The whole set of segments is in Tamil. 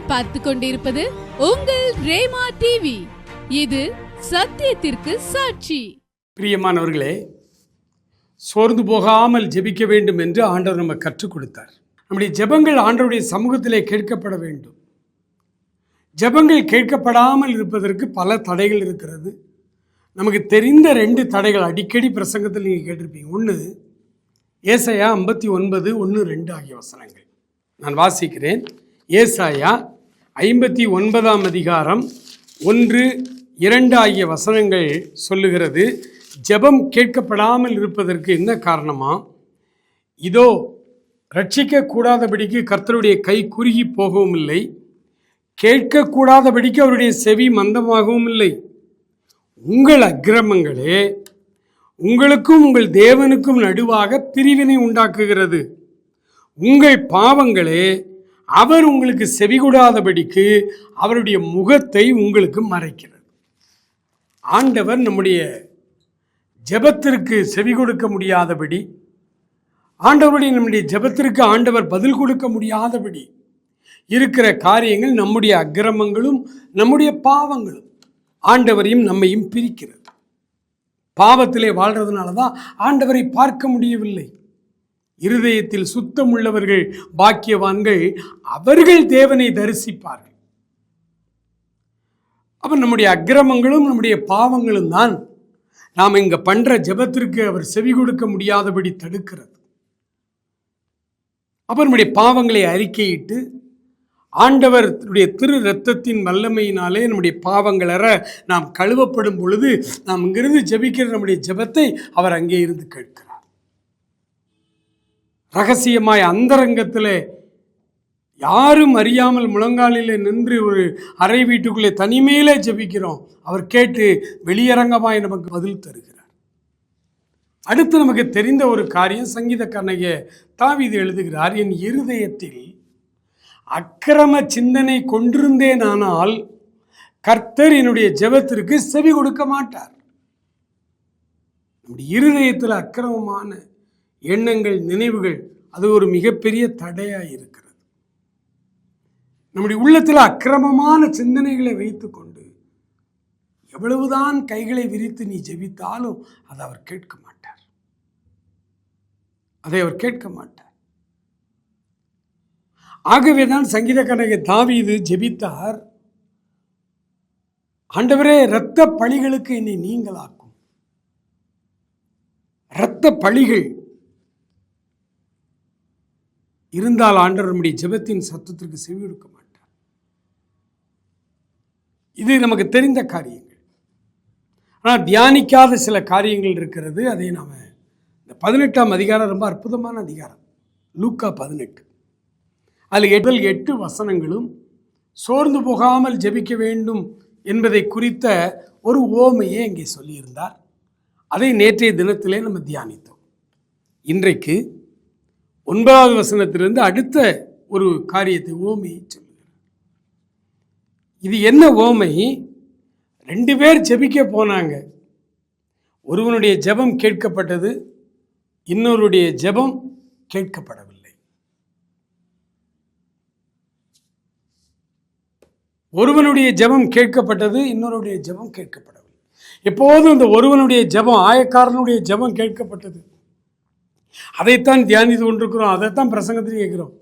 நீங்கள் பார்த்து கொண்டிருப்பது உங்கள் ரேமா டிவி. இது சத்தியத்திற்கு சாட்சி. பிரியமானவர்களே, சோர்ந்து போகாமல் ஜெபிக்க வேண்டும் என்று ஆண்டவர் நம்ம கற்றுக் கொடுத்தார். நம்முடைய ஜெபங்கள் ஆண்டவருடைய சமூகத்திலே கேட்கப்பட வேண்டும். ஜெபங்கள் கேட்கப்படாமல் இருப்பதற்கு பல தடைகள் இருக்கிறது. நமக்கு தெரிந்த 2 தடைகள் அடிக்கடி பிரசங்கத்தில் நீங்கள் கேட்டிருப்பீங்க. ஒன்று, ஏசாயா 59:1-2 ஆகிய வசனங்கள். நான் வாசிக்கிறேன். ஏசாயா 59 அதிகாரம் 1-2 ஆகிய வசனங்கள் சொல்லுகிறது, ஜெபம் கேட்கப்படாமல் இருப்பதற்கு என்ன காரணமா? இதோ ரட்சிக்க கூடாதபடிக்கு கர்த்தருடைய கை குறுகி போகவும் இல்லை, கேட்கக்கூடாதபடிக்கு அவருடைய செவி மந்தமாகவும் இல்லை. உங்கள் அக்கிரமங்களே உங்களுக்கும் உங்கள் தேவனுக்கும் நடுவாக பிரிவினை உண்டாக்குகிறது. உங்கள் பாவங்களே அவர் உங்களுக்கு செவிகூடாதபடிக்கு அவருடைய முகத்தை உங்களுக்கு மறைக்கிறது. ஆண்டவர் நம்முடைய ஜெபத்திற்கு செவி கொடுக்க முடியாதபடி, நம்முடைய ஜெபத்திற்கு ஆண்டவர் பதில் கொடுக்க முடியாதபடி இருக்கிற காரியங்கள் நம்முடைய அக்கிரமங்களும் நம்முடைய பாவங்களும் ஆண்டவரையும் நம்மையும் பிரிக்கிறது. பாவத்திலே வாழ்றதுனால தான் ஆண்டவரை பார்க்க முடியவில்லை. இருதயத்தில் சுத்தம் உள்ளவர்கள் பாக்கியவான்கள், அவர்கள் தேவனை தரிசிப்பார்கள். அப்ப நம்முடைய அக்கிரமங்களும் நம்முடைய பாவங்களும் தான் நாம் இங்க பண்ற ஜெபத்திற்கு அவர் செவி கொடுக்க முடியாதபடி தடுக்கிறது. அப்ப நம்முடைய பாவங்களை அறிக்கையிட்டு ஆண்டவருடைய திரு இரத்தத்தின் வல்லமையினாலே நம்முடைய பாவங்களற நாம் கழுவப்படும் பொழுது நாம் இங்கிருந்து ஜெபிக்கிற நம்முடைய ஜெபத்தை அவர் அங்கே இருந்து கேட்கிறார். ரகசியமாய் அந்தரங்கத்தில் யாரும் அறியாமல் முழங்காலில் நின்று ஒரு அறை வீட்டுக்குள்ளே தனிமையிலே ஜெபிக்கிறோம். அவர் கேட்டு வெளியரங்கமாய் நமக்கு பதில் தருகிறார். அடுத்து நமக்கு தெரிந்த ஒரு காரியம், சங்கீதக்காரனாகிய தாவீது எழுதுகிறார், என் இருதயத்தில் அக்கிரம சிந்தனை கொண்டிருந்தேனானால் கர்த்தர் என்னுடைய ஜெபத்திற்கு செவி கொடுக்க மாட்டார். நம்முடைய இருதயத்தில் அக்கிரமமான எண்ணங்கள், நினைவுகள், அது ஒரு மிகப்பெரிய தடையாக இருக்கிறது. நம்முடைய உள்ளத்தில் அக்கிரமமான சிந்தனைகளை வைத்துக்கொண்டு எவ்வளவுதான் கைகளை விரித்து நீ ஜெபித்தாலும் அதை அவர் கேட்க மாட்டார். ஆகவேதான் சங்கீதக்காரனாகிய தாவீது ஜெபித்தார், ஆண்டவரே இரத்த பழிகளுக்கு என்னை நீங்களாக்கும். இரத்த பழிகள் இருந்தால் ஆண்டவர் நம்முடைய ஜெபத்தின் சத்தத்திற்கு செவி கொடுக்க மாட்டார். இது நமக்கு தெரிந்த காரியங்கள். ஆனால் தியானிக்காத சில காரியங்கள் இருக்கிறது. அதை நாம இந்த 18ஆம் அதிகாரம் ரொம்ப அற்புதமான அதிகாரம், லூக்கா 18. அதில் 8 வசனங்களும் சோர்ந்து போகாமல் ஜெபிக்க வேண்டும் என்பதை குறித்த ஒரு ஓமையை இங்கே சொல்லியிருந்தார். அதை நேற்றைய தினத்திலே நம்ம தியானித்தோம். இன்றைக்கு 9வது வசனத்திலிருந்து அடுத்த ஒரு காரியத்தை, ஓமையை சொல்லுகிறார். இது என்ன ஓமை? 2 பேர் ஜெபிக்க போனாங்க. ஒருவனுடைய ஜெபம் கேட்கப்பட்டது, இன்னொருடைய ஜெபம் கேட்கப்படவில்லை. ஒருவனுடைய ஜெபம் கேட்கப்பட்டது, இன்னொருடைய ஜெபம் கேட்கப்படவில்லை. எப்போதும் இந்த ஒருவனுடைய ஜெபம், ஆயக்காரனுடைய ஜெபம் கேட்கப்பட்டது. அதைத்தான் தியானித்து கொண்டிருக்கிறோம், அதைத்தான் பிரசங்கத்தில் கேட்கிறோம்.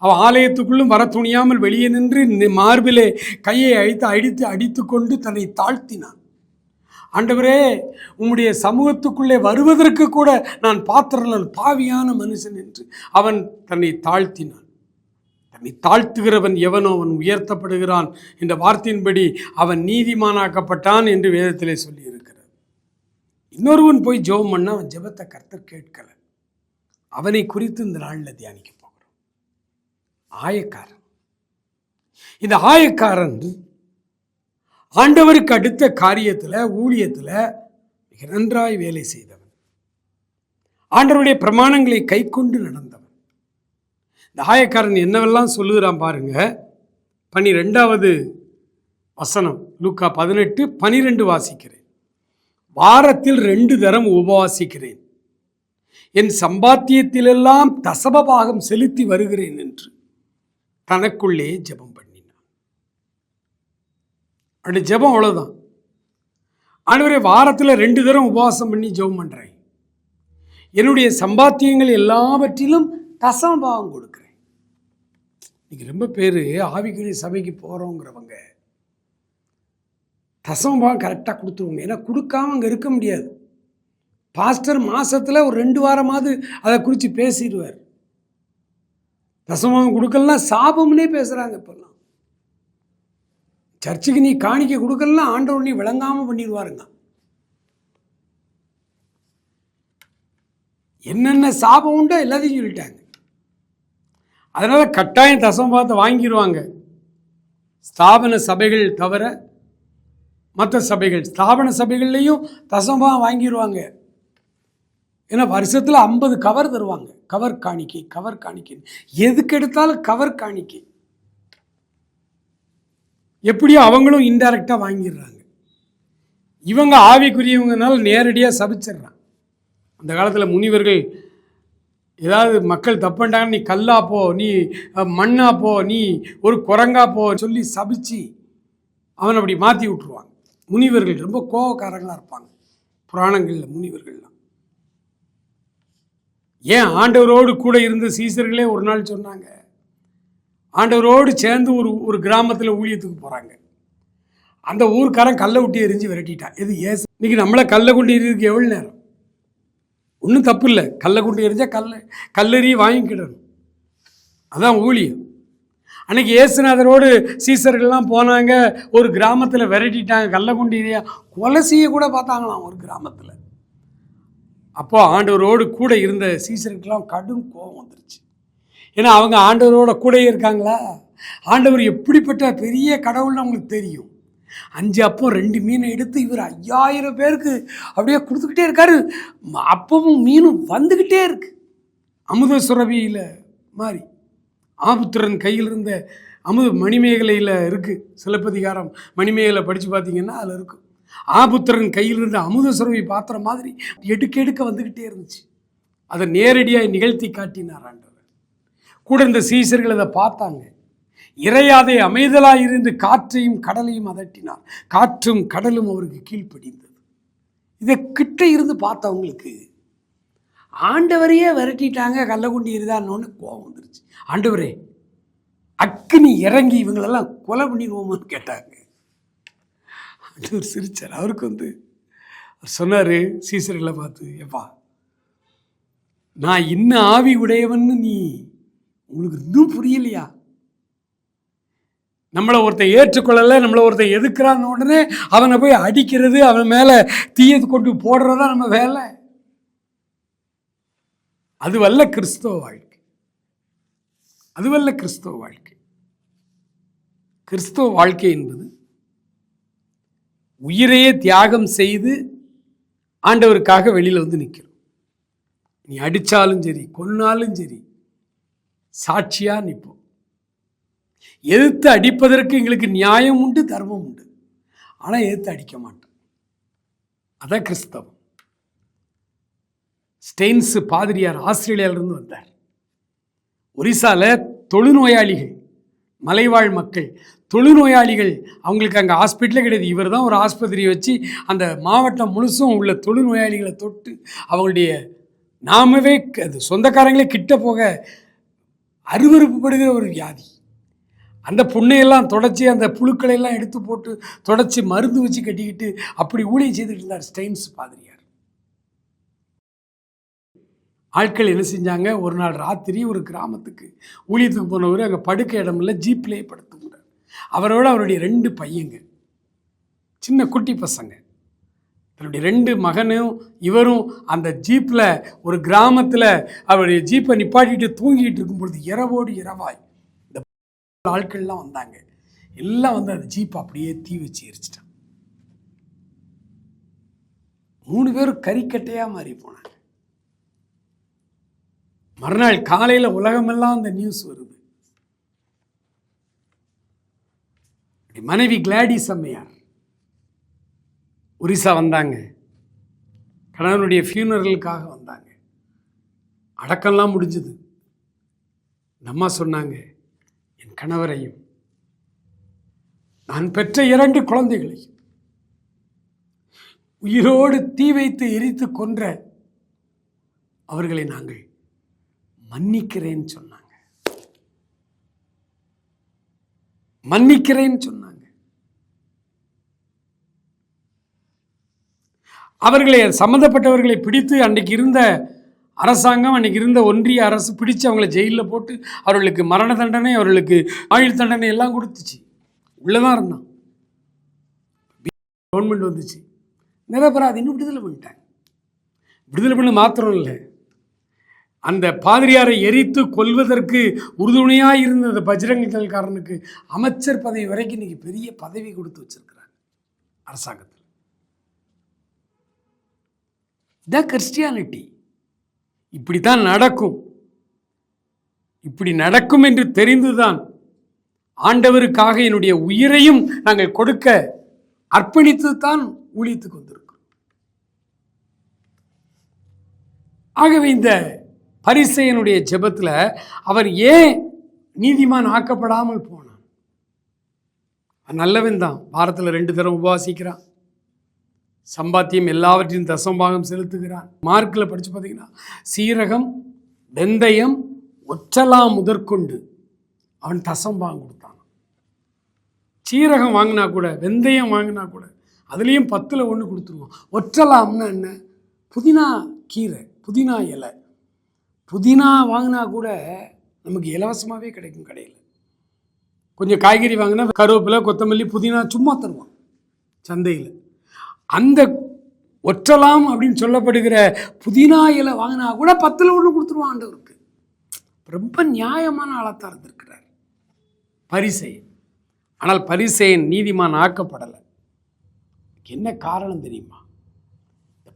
அவன் ஆலயத்துக்குள்ளும் வர துணியாமல் வெளியே நின்று மார்பிலே கையை அடித்து கொண்டு தன்னை தாழ்த்தினான். ஆண்டவரே, உம்முடைய சமூகத்துக்குள்ளே வருவதற்கு கூட நான் பாத்திரன், பாவியான மனுஷன் என்று அவன் தன்னை தாழ்த்தினான். தன்னை தாழ்த்துகிறவன் எவனோ அவன் உயர்த்தப்படுகிறான் என்ற வார்த்தையின்படி அவன் நீதிமானாக்கப்பட்டான் என்று வேதத்திலே சொல்லி இருக்கிறார். இன்னொருவன் போய் ஜெபம் பண்ண, அவன் ஜெபத்தை கர்த்தர் கேட்கல. அவனை குறித்து இந்த நாளில் தியானிக்க போகிறோம். ஆயக்காரன். இந்த ஆயக்காரன் ஆண்டவருக்கு அடுத்த காரியத்தில், ஊழியத்தில் மிக நன்றாய் வேலை செய்தவன், ஆண்டவருடைய பிரமாணங்களை கை கொண்டு நடந்தவன். இந்த ஆயக்காரன் என்னவெல்லாம் சொல்லுகிறான் பாருங்க. 12வது வசனம், லூக்கா 18:12 வாசிக்கிறேன். வாரத்தில் 2 தரம் உபவாசிக்கிறேன், என் சம்பாத்தியத்திலெல்லாம் தசமபாகம் செலுத்தி வருகிறேன் என்று தனக்குள்ளே ஜெபம் பண்ணினான். அப்படி ஜெபம் அவ்வளோதான். ஆண்டவரே, வாரத்தில் 2 தடவை உபவாசம் பண்ணி ஜெபம் பண்ணுறேன். என்னுடைய சம்பாத்தியங்கள் எல்லாவற்றிலும் தசமபாகம் கொடுக்குறேன். இன்னைக்கு ரொம்ப பேர் ஆவிக்குரிய சபைக்கு போகிறோங்கிறவங்க தசமபாகம் கரெக்டாக கொடுத்துருவாங்க. ஏன்னா கொடுக்காம அங்கே இருக்க முடியாது. பாஸ்டர் மாதத்தில் ஒரு 2 வாரமாவது அதை குறித்து பேசிடுவார். தசமபாகம் கொடுக்கலாம் சாபம்னே பேசுகிறாங்க. இப்போல்லாம் சர்ச்சுக்கு நீ காணிக்க கொடுக்கலாம் ஆண்டவர் நீ விளங்காமல் பண்ணிடுவாருங்க. என்னென்ன சாபம் உண்டோ எல்லாத்தையும் சொல்லிட்டாங்க. அதனால் கட்டாயம் தசமபாகத்தை வாங்கிடுவாங்க. ஸ்தாபன சபைகள் தவிர மற்ற சபைகள், ஸ்தாபன சபைகள்லேயும் தசமபாகம் வாங்கிடுவாங்க. ஏன்னா வருஷத்தில் 50 கவர் தருவாங்க. கவர் காணிக்கை, கவர் காணிக்கை, எதுக்கு எடுத்தாலும் கவர் காணிக்கை. எப்படியோ அவங்களும் இன்டைரக்டாக வாங்கிடுறாங்க. இவங்க ஆவிக்குரியவங்கனால நேரடியாக சபிச்சிடுறாங்க. அந்த காலத்தில் முனிவர்கள் ஏதாவது மக்கள் தப்புண்டாங்க, நீ கல்லா போ, நீ மண்ணா போ, நீ ஒரு குரங்கா போ சொல்லி சபிச்சு அவனை அப்படி மாற்றி விட்டுருவாங்க. முனிவர்கள் ரொம்ப கோபக்காரங்களாக இருப்பாங்க புராணங்களில் முனிவர்கள்லாம். ஏன் ஆண்டவரோடு கூட இருந்த சீசர்களே ஒரு நாள் சொன்னாங்க, ஆண்டவரோடு சேர்ந்து ஒரு கிராமத்தில் ஊழியத்துக்கு போகிறாங்க. அந்த ஊருக்காரன் கல்லை விட்டு எரிஞ்சு விரட்டிட்டான். எது ஏசு. இன்னைக்கு நம்மளை கல்லை கொண்டு எறிறதுக்கு எவ்வளோ நேரம்? ஒன்றும் தப்பு இல்லை. கல்லை கொண்டு எரிஞ்சால் கல்லெறி வாங்கிக்கிடணும். அதான் ஊழியம். அன்னைக்கு இயேசுநாதரோடு சீசர்கள்லாம் போனாங்க, ஒரு கிராமத்தில் விரட்டிட்டாங்க. கல்லை கொண்டு எரியா கொலை செய்ய கூட பார்த்தாங்களாம் ஒரு கிராமத்தில். அப்போ ஆண்டவரோடு கூட இருந்த சீசருக்கெல்லாம் கடும் கோபம் வந்துருச்சு. ஏன்னா அவங்க ஆண்டவரோட கூடயே இருக்காங்களா. ஆண்டவர் எப்படிப்பட்ட பெரிய கடவுள்னு அவங்களுக்கு தெரியும். 5 அப்பம் 2 மீனை எடுத்து இவர் 5000 பேருக்கு அப்படியே கொடுத்துக்கிட்டே இருக்காரு. அப்பவும் மீனும் வந்துக்கிட்டே இருக்கு. அமுத சுரபியில் மாதிரி ஆபுத்திரன் கையில் இருந்த அமுத மணிமேகலையில் இருக்குது. சிலப்பதிகாரம் மணிமேகலை படித்து பார்த்தீங்கன்னா அதில் இருக்கும். ஆபுத்திரன் கையில் இருந்த அமுத சுரபி பாத்திரம் மாதிரி எடுக்க வந்துக்கிட்டே இருந்துச்சு. அதை நேரடியாக நிகழ்த்தி காட்டினார் ஆண்டவர். கூட இந்த சீசர்கள் அதை பார்த்தாங்க. இறையாதை அமைதலாக இருந்து காற்றையும் கடலையும் அதட்டினார். காற்றும் கடலும் அவருக்கு கீழ்ப்படிந்தது. இதை கிட்ட இருந்து பார்த்தவங்களுக்கு ஆண்டவரையே விரட்டிட்டாங்க, கள்ளக்குண்டி இருதான்னு கோபம் வந்துருச்சு. ஆண்டவரே, அக்கினி இறங்கி இவங்களெல்லாம் கொலை பண்ணிடுவோமான்னு கேட்டாங்க. ஆண்டவர் சிரிச்சார். அவருக்கு அவர் சொன்னார் சீசர்களை பார்த்து, எப்பா நான் இன்னும் ஆவி உடையவன்னு நீ உங்களுக்கு இன்னும் புரியலையா? நம்மளை ஒருத்தன் ஏற்றுக்கொள்ளலை, நம்மளை ஒருத்தன் எதுக்குறான்னு உடனே அவனை போய் அடிக்கிறது, அவன் மேலே தீயது கொண்டு போடுறதா நம்ம வேலை. அதுவல்ல கிறிஸ்தவ வாழ்க்கை. அதுவல்ல கிறிஸ்தவ வாழ்க்கை. கிறிஸ்தவ வாழ்க்கை என்பது உயிரையே தியாகம் செய்து ஆண்டவருக்காக வெளியில் வந்து நிற்கிறோம். நீ அடித்தாலும் சரி, கொன்னாலும் சரி, சாட்சியாக நிற்போம். எதிர்த்து அடிப்பதற்கு எங்களுக்கு நியாயம் உண்டு, தர்மம் உண்டு. ஆனால் எதிர்த்து அடிக்க மாட்டோம். அதான் கிறிஸ்தவம். ஸ்டெயின்ஸ் பாதிரியார் ஆஸ்திரேலியாவிலிருந்து வந்தார். ஒரிசாவில் தொழுநோயாளிகள், மலைவாழ் மக்கள் தொழுநோயாளிகள், அவங்களுக்கு அங்கே ஹாஸ்பிட்டலே கிடையாது. இவர் தான் ஒரு ஆஸ்பத்திரியை வச்சு அந்த மாவட்டம் முழுசும் உள்ள தொழுநோயாளிகளை தொட்டு அவங்களுடைய நாமவே அது சொந்தக்காரங்களே கிட்ட போக அருவருப்புப்படுகிற ஒரு வியாதி. அந்த புண்ணையெல்லாம் தொடச்சி அந்த புழுக்களையெல்லாம் எடுத்து போட்டு தொடச்சி மருந்து வச்சு கட்டிக்கிட்டு அப்படி ஊழியம் செய்துட்டு இருந்தார் ஸ்டெயின்ஸ் பாதிரியார். ஆட்கள் என்ன செஞ்சாங்க, ஒரு நாள் ராத்திரி ஒரு கிராமத்துக்கு ஊழியத்துக்கு போனவர் அங்கே படுக்க இடமில்ல, ஜீப்லேயே படுத்துக்கிறார். அவரோட அவருடைய 2 பையங்க, சின்ன குட்டி பசங்க, தன்னுடைய 2 மகனும் இவரும் அந்த ஜீப்பில் ஒரு கிராமத்தில் அவருடைய ஜீப்பை நிப்பாட்டிட்டு தூங்கிட்டு இருக்கும் பொழுது இரவோடு இரவாய் இந்த ஆட்கள்லாம் வந்தாங்க. எல்லாம் வந்து அந்த ஜீப்பை அப்படியே தீ வச்சு எரிச்சிட்டான். 3 பேரும் கறிக்கட்டையாக மாறி போனாங்க. மறுநாள் காலையில் உலகமெல்லாம் அந்த நியூஸ் வருது. மனைவி கிளாடிஸ் அம்மையார் ஒரிசா வந்தாங்க. கணவனுடைய ஃபியூனரலுக்காக வந்தாங்க. அடக்கம்லாம் முடிஞ்சது. நம்ம சொன்னாங்க, என் கணவரையும் நான் பெற்ற 2 குழந்தைகளை உயிரோடு தீ வைத்து எரித்து கொன்ற அவர்களை நாங்கள் மன்னிக்கிறேன்னு சொன்னாங்க. மன்னிக்கிறேன்னு சொன்னாங்க. அவர்களை சம்மந்தப்பட்டவர்களை பிடித்து அன்றைக்கு இருந்த அரசாங்கம், அன்றைக்கு இருந்த ஒன்றிய அரசு பிடிச்சு அவங்களை ஜெயிலில் போட்டு அவர்களுக்கு மரண தண்டனை, அவர்களுக்கு ஆயுள் தண்டனை எல்லாம் கொடுத்துச்சு. உள்ளதான் இருந்தான். கவர்மெண்ட் வந்துச்சு, நிரபராதின்னு விடுதலை பண்ணிட்டாங்க. விடுதலை பண்ண மாத்திரம் இல்லை, அந்த பாதிரியாரை எரித்து கொல்வதற்கு உறுதுணையாக இருந்த அந்த பஜ்ரங் தள்காரனுக்கு அமைச்சர் பதவி வரைக்கும் இன்னைக்கு பெரிய பதவி கொடுத்து வச்சிருக்கிறாங்க அரசாங்கத்தில். இதான் கிறிஸ்டியானிட்டி. இப்படித்தான் நடக்கும். இப்படி நடக்கும் என்று தெரிந்துதான் ஆண்டவருக்காக என்னுடைய உயிரையும் நாங்கள் கொடுக்க அர்ப்பணித்து தான் ஊழியத்துக்கு வந்திருக்கிறோம். ஆகவே இந்த பரிசேயனுடைய ஜெபத்தில் அவர் ஏன் நீதிமான் ஆக்கப்படாமல் போனான்? நல்லவன் தான். வாரத்தில் 2 தடவை உபவாசிக்கிறான், சம்பாத்தியம் எல்லாவற்றையும் தசம்பாகம் செலுத்துகிறான். மார்க்கில் படித்து பார்த்தீங்கன்னா சீரகம், வெந்தயம், ஒற்றலாம் முதற்கொண்டு அவன் தசம்பாகம் கொடுத்தான். சீரகம் வாங்கினா கூட, வெந்தயம் வாங்கினா கூட அதுலேயும் 10ல் 1 கொடுத்துருவான். ஒற்றலாம்னா என்ன? புதினா கீரை, புதினா இலை. புதினா வாங்கினா கூட நமக்கு இலவசமாகவே கிடைக்கும் கடையில். கொஞ்சம் காய்கறி வாங்கினா கருவேப்பிலை, கொத்தமல்லி, புதினா சும்மா தருவான் சந்தையில். அந்த ஒற்றலாம் அப்படின்னு சொல்லப்படுகிற புதினா இலை வாங்கினா கூட 10ல் 1 கொடுத்துருவான் ஆண்டவருக்கு. ரொம்ப நியாயமான ஆளத்தான் இருந்திருக்கிறார் பரிசேயன். ஆனால் பரிசேயன் நீதிமான் ஆக்கப்படலை. என்ன காரணம் தெரியுமா?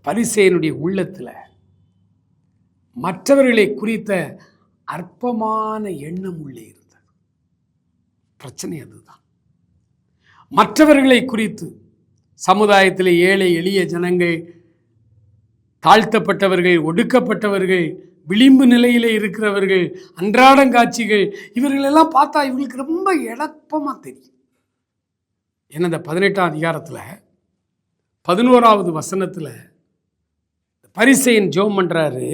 பரிசேயனுடைய உள்ளத்தில் மற்றவர்களை குறித்த அற்பமான எண்ணம் உள்ளே இருந்தது. பிரச்சனை அதுதான். மற்றவர்களை குறித்து சமுதாயத்தில் ஏழை எளிய ஜனங்கள், தாழ்த்தப்பட்டவர்கள், ஒடுக்கப்பட்டவர்கள், விளிம்பு நிலையில் இருக்கிறவர்கள், அன்றாடங்காட்சிகள், இவர்களெல்லாம் பார்த்தா இவங்களுக்கு ரொம்ப எளப்பமாக தெரியும். ஏன்னா இந்த 18ஆம் அதிகாரத்தில் 11வது வசனத்தில் பரிசேயன் ஜெபம் பண்ணுறாரு.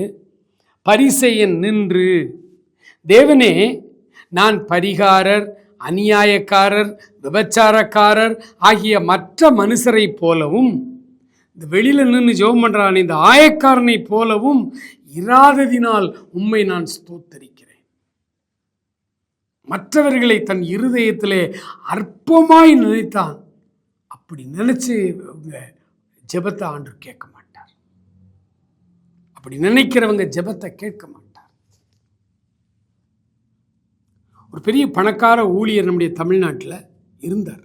பரிசேயன் நின்று, தேவனே, நான் பரிகாரர், அநியாயக்காரர், விபச்சாரக்காரர் ஆகிய மற்ற மனுஷரை போலவும், இந்த வெளியில் நின்று ஜெபம் பண்ணுறான் இந்த ஆயக்காரனை போலவும் இராததினால் உம்மை நான் ஸ்தோத்தரிக்கிறேன். மற்றவர்களை தன் இருதயத்திலே அற்பமாய் நினைத்தான். அப்படி நினைச்சு ஜெபத்தை ஆண்டவர் கேட்க மாட்டார். அப்படி நினைக்கிறவங்க ஜெபத்தை கேட்க மாட்டார். ஒரு பெரிய பணக்கார ஊழியர் நம்முடைய தமிழ்நாட்டில் இருந்தார்.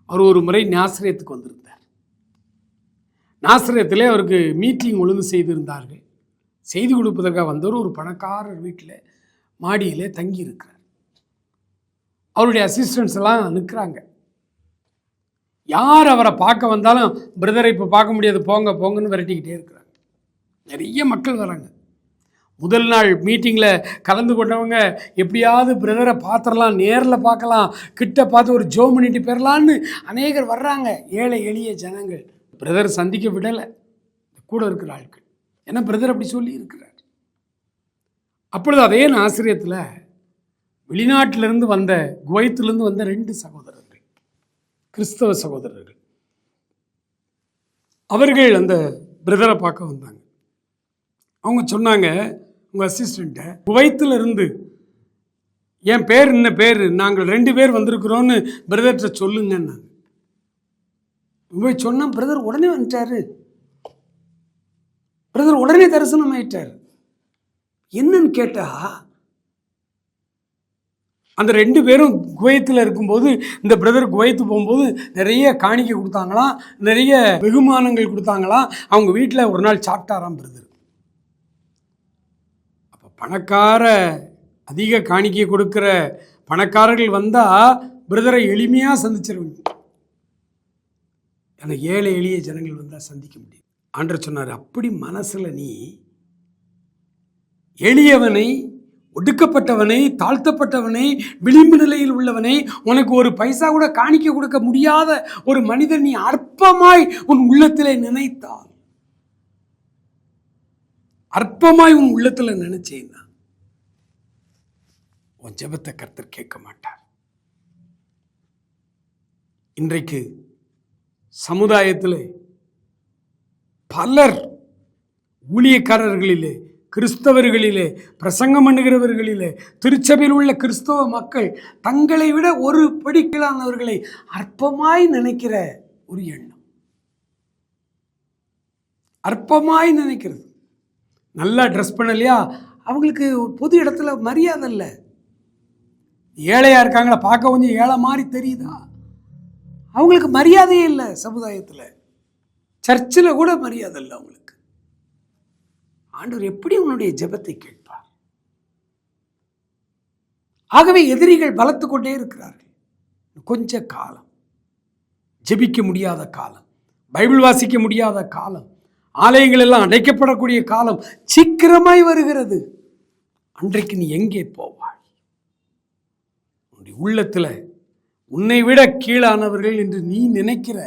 அவர் ஒரு முறை நாசரேத்துக்கு வந்திருந்தார். நாசரேத்திலே அவருக்கு மீட்டிங் ஒழுங்கு செய்திருந்தார்கள். செய்தி கொடுப்பதற்காக வந்தவர் ஒரு பணக்காரர் வீட்டில் மாடியிலே தங்கி இருக்கிறார். அவருடைய அசிஸ்டன்ஸ் எல்லாம் நிற்கிறாங்க. யார் அவரை பார்க்க வந்தாலும், பிரதரை இப்போ பார்க்க முடியாது, போங்க போங்கன்னு விரட்டிக்கிட்டே இருக்கிறாங்க. நிறைய மக்கள் வராங்க. முதல் நாள் மீட்டிங்கில் கலந்து கொண்டவங்க எப்படியாவது பிரதரை பார்த்துடலாம், நேரில் பார்க்கலாம், கிட்ட பார்த்து ஒரு ஜோம் பண்ணிட்டு போயிடலான்னு அநேகர் வர்றாங்க. ஏழை எளிய ஜனங்கள் பிரதர் சந்திக்க விடலை கூட இருக்கிற ஆட்கள். ஏன்னா பிரதர் அப்படி சொல்லி இருக்கிறார். அப்பொழுது அதே ஆசிரியத்தில் வெளிநாட்டிலிருந்து வந்த, குவைத்திலிருந்து வந்த 2 சகோதரர்கள், கிறிஸ்தவ சகோதரர்கள், அவர்கள் அந்த பிரதரை பார்க்க வந்தாங்க. அவங்க சொன்னாங்க, உங்கள் அசிஸ்டண்ட்டை, குவைத்திலிருந்து என் பேர் என்ன பேர், நாங்கள் 2 பேர் வந்திருக்கிறோன்னு பிரதர்கிட்ட சொல்லுங்கன்னாங்க. போய் சொன்னால் பிரதர் உடனே வந்துட்டாரு. பிரதர் உடனே தரிசனம் ஆயிட்டார். என்னன்னு கேட்டால், அந்த 2 பேரும் குவைத்தில் இருக்கும்போது, இந்த பிரதர் குவைத்து போகும்போது நிறைய காணிக்கை கொடுத்தாங்களாம், நிறைய வெகுமானங்கள் கொடுத்தாங்களாம். அவங்க வீட்டில் ஒரு நாள் சாப்பிட்டாராம் பிரதர். அப்போ பணக்கார, அதிக காணிக்கை கொடுக்குற பணக்காரர்கள் வந்தால் பிரதரை எளிமையாக சந்திச்சிருவாங்க. ஆனால் ஏழை எளிய ஜனங்கள் வந்தால் சந்திக்க முடியும். ஆண்டவர் சொன்னார், அப்படி மனசில் நீ எளியவனை ஒடுக்கப்பட்டவனை, தாழ்த்தப்பட்டவனை, விளிம்பு நிலையில் உள்ளவனை, உனக்கு ஒரு பைசா கூட காணிக்க கொடுக்க முடியாத ஒரு மனிதன் நீ அற்பமாய் உன் உள்ளத்திலே நினைத்தால், அற்பமாய் உன் உள்ளத்தில் நினைச்சேன்னா உன் ஜெபத்தை கர்த்தர் கேட்க மாட்டார். இன்றைக்கு சமுதாயத்தில் பலர் ஊழியக்காரர்களிலே, கிறிஸ்தவர்களிலே, பிரசங்கம் பண்ணுகிறவர்களிலே, திருச்சபையில் உள்ள கிறிஸ்தவ மக்கள் தங்களை விட ஒரு படி கீழானவர்களை அற்பமாய் நினைக்கிற ஒரு எண்ணம், அற்பமாய் நினைக்கிறது. நல்லா ட்ரெஸ் பண்ணலையா அவங்களுக்கு பொது இடத்துல மரியாதை இல்லை. ஏழையா இருக்காங்களா, பார்க்க கொஞ்சம் ஏழை மாதிரி தெரியுதா, அவங்களுக்கு மரியாதையே இல்லை. சமுதாயத்தில் சர்ச்சில் கூட மரியாதை இல்லை அவங்களுக்கு. ஆண்டவர் எப்படி உன்னுடைய ஜெபத்தை கேட்பார்? ஆகவே எதிரிகள் பலத்து கொண்டே இருக்கிறார்கள். கொஞ்ச காலம், ஜெபிக்க முடியாத காலம், பைபிள் வாசிக்க முடியாத காலம், ஆலயங்கள் எல்லாம் அடைக்கப்படக்கூடிய காலம் சீக்கிரமாய் வருகிறது. அன்றைக்கு நீ எங்கே போவாய்? உன்னுடைய உள்ளத்தில் உன்னை விட கீழானவர்கள் என்று நீ நினைக்கிற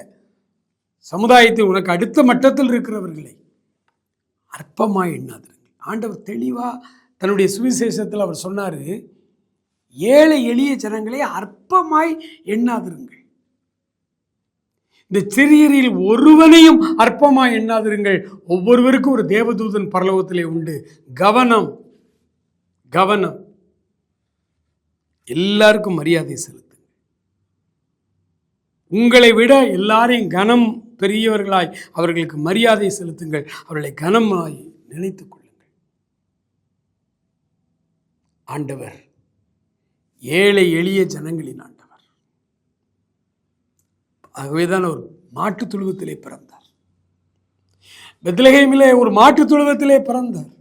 சமுதாயத்தில் உனக்கு அடுத்த மட்டத்தில் இருக்கிறவர்களை அற்பமாய் எண்ணாதிருங்கள். ஆண்டவர் தெளிவா தன்னுடைய சுவிசேஷத்தில் அவர் சொன்னாரு, ஏழை எளிய ஜனங்களை அற்பமாய் எண்ணாதிருங்கள். இந்த சிறியரில் ஒருவனையும் அற்பமாய் எண்ணாதிருங்கள். ஒவ்வொருவருக்கும் ஒரு தேவதூதன் பரலோகத்திலே உண்டு. கவனம், கவனம். எல்லாருக்கும் மரியாதை செலுத்துங்கள். உங்களை விட எல்லாரையும் கனம் பெரியவர்களாய் அவர்களுக்கு மரியாதை செலுத்துங்கள். அவர்களை கனமாய் நினைத்துக் கொள்ளுங்கள். ஆண்டவர் ஏழை எளிய ஜனங்களின் ஆண்டவர். ஆகவேதான் ஒரு மாட்டு தொழுவத்திலே பிறந்தார். பெத்லகேமிலே ஒரு மாட்டு தொழுவத்திலே பிறந்தார்.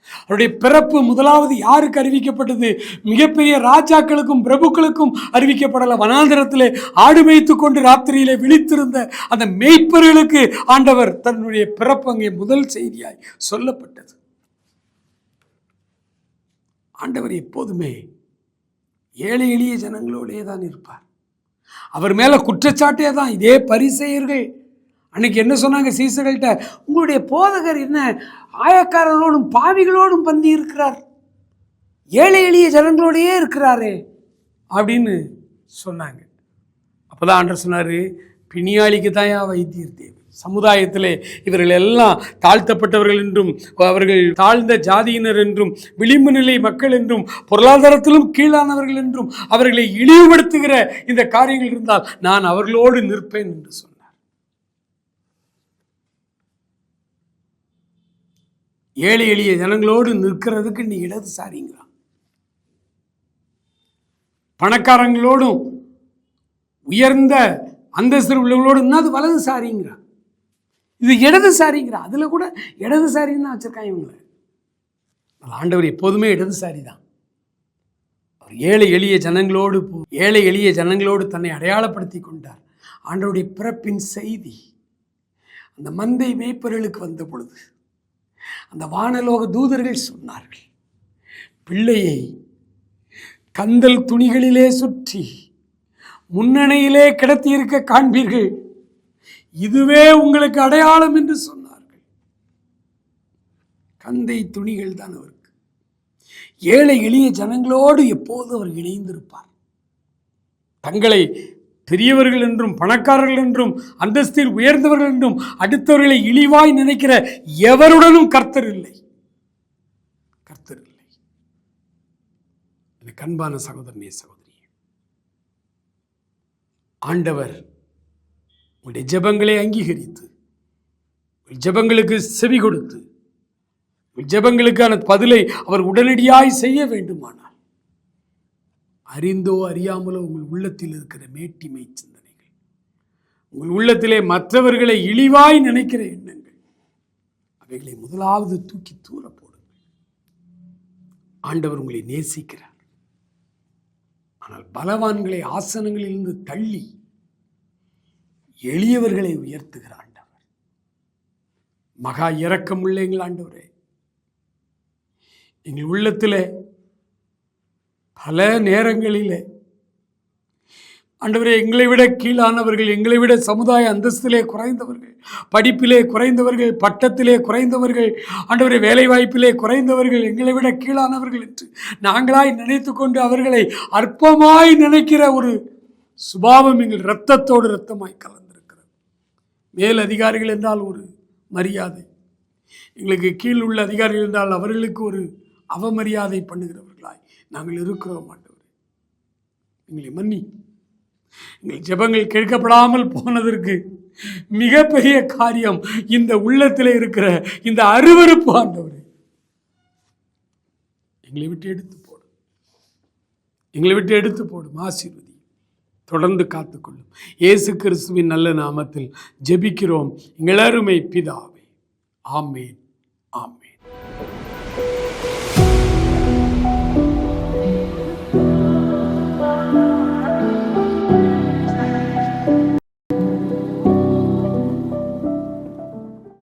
அவருடைய பிறப்பு முதலாவது யாருக்கு அறிவிக்கப்பட்டது? மிகப்பெரிய ராஜாக்களுக்கும் பிரபுக்களுக்கும் அறிவிக்கப்படல. வனாந்திரத்திலே ஆடு மேய்த்து கொண்டு ராத்திரியிலே விழித்திருந்த அந்த மேய்ப்பர்களுக்கு ஆண்டவர் தன்னுடைய பிறப்பு அங்கே முதல் செய்தியாய் சொல்லப்பட்டது. ஆண்டவர் எப்போதுமே ஏழை எளிய ஜனங்களோடே தான் இருப்பார். அவர் மேல குற்றச்சாட்டே தான். இதே பரிசேயர்கள் அன்னைக்கு என்ன சொன்னாங்க சீசர்கள்ட்ட? உங்களுடைய போதகர் என்ன ஆயக்காரர்களோடும் பாவிகளோடும் பந்தி இருக்கிறார், ஏழை எளிய ஜனங்களோடையே இருக்கிறாரே அப்படின்னு சொன்னாங்க. அப்போதான் ஆண்டவர் சொன்னார், பிணியாளிக்கு தான் வைத்தியர் தேவை. சமுதாயத்திலே இவர்கள் எல்லாம் தாழ்த்தப்பட்டவர்கள் என்றும், அவர்கள் தாழ்ந்த ஜாதியினர் என்றும், விளிம்பு நிலை மக்கள் என்றும், பொருளாதாரத்திலும் கீழானவர்கள் என்றும் அவர்களை இழிவுபடுத்துகிற இந்த காரியங்கள் இருந்தால் நான் அவர்களோடு நிற்பேன் என்று சொன்னார். ஏழை எளிய ஜனங்களோடு நிற்கிறதுக்கு நீ இடதுசாரிங்கிறான். பணக்காரங்களோடும் உயர்ந்த அந்தஸ்து உள்ளவங்களோடு அது வலதுசாரிங்கிறான். இது இடதுசாரிங்கிறான். அதில் கூட இடதுசாரின்னு வச்சிருக்காங்க இவங்களை. ஆண்டவர் எப்போதுமே இடதுசாரி தான். அவர் ஏழை எளிய ஜனங்களோடு தன்னை அடையாளப்படுத்தி கொண்டார். ஆண்டவருடைய பிறப்பின் செய்தி அந்த மந்தை மேய்ப்பர்களுக்கு வந்த பொழுது அந்த வானலோக தூதர்கள் சொன்னார்கள், பிள்ளையை கந்தல் துணிகளிலே சுற்றி முன்னணியிலே கிடத்தியிருக்க காண்பீர்கள், இதுவே உங்களுக்கு அடையாளம் என்று சொன்னார்கள். கந்தை துணிகள் தான் அவருக்கு. ஏழை எளிய ஜனங்களோடு எப்போது அவர் இணைந்திருப்பார். தங்களை பெரியவர்கள் என்றும் பணக்காரர்கள் என்றும் அந்தஸ்தில் உயர்ந்தவர்கள் என்றும் அடுத்தவர்களை இழிவாய் நினைக்கிற எவருடனும் கர்த்தர் இல்லை. கர்த்தர் இல்லை. எனக்கு அன்பான சகோதரனே, சகோதரியே, ஆண்டவர் உங்களுடைய ஜெபங்களை அங்கீகரித்து, ஜெபங்களுக்கு செவி கொடுத்து, ஜெபங்களுக்கான பதிலை அவர் உடனடியாய் செய்ய வேண்டுமானால், அறிந்தோ அறியாமலோ உங்கள் உள்ளத்தில் இருக்கிற மேட்டிமை சிந்தனைகள், உங்கள் உள்ளத்திலே மற்றவர்களை இழிவாய் நினைக்கிற எண்ணங்கள், அவைகளை முதலாவது தூக்கி தூர போடுங்கள். ஆண்டவர் உங்களை நேசிக்கிறார். ஆனால் பலவான்களை ஆசனங்களிலிருந்து தள்ளி எளியவர்களை உயர்த்துகிற ஆண்டவர். மகா இரக்கமுள்ள எங்கள் ஆண்டவரே, எங்கள் உள்ளத்திலே பல நேரங்களிலே ஆண்டவரே, எங்களை விட கீழானவர்கள், எங்களை விட சமுதாய அந்தஸ்திலே குறைந்தவர்கள், படிப்பிலே குறைந்தவர்கள், பட்டத்திலே குறைந்தவர்கள், ஆண்டவரே வேலைவாய்ப்பிலே குறைந்தவர்கள், எங்களை விட கீழானவர்கள் என்று நாங்களாய் நினைத்து கொண்டு அவர்களை அற்பமாய் நினைக்கிற ஒரு சுபாவம் எங்கள் இரத்தத்தோடு இரத்தமாய் கலந்திருக்கிறது. மேல் அதிகாரிகள் என்றால் ஒரு மரியாதை, எங்களுக்கு கீழ் உள்ள அதிகாரிகள் என்றால் அவர்களுக்கு ஒரு அவமரியாதை பண்ணுகிறவர்களாய் நாங்கள் இருக்கிறோம். ஆண்டவரே, எங்களை மன்னி. எங்கள் ஜெபங்கள் கேட்கப்படாமல் போனதற்கு மிகப்பெரிய காரியம் இந்த உள்ளத்தில் இருக்கிற இந்த அருவருப்பு. ஆண்டவரே, எங்களை விட்டு எடுத்து போடும், எங்களை விட்டு எடுத்து போடும். ஆசீர்வதி, தொடர்ந்து காத்துக்கொள்ளும். இயேசு கிறிஸ்துவின் நல்ல நாமத்தில் ஜெபிக்கிறோம் எங்கள் அருமை பிதாவே. ஆமென், ஆமென்.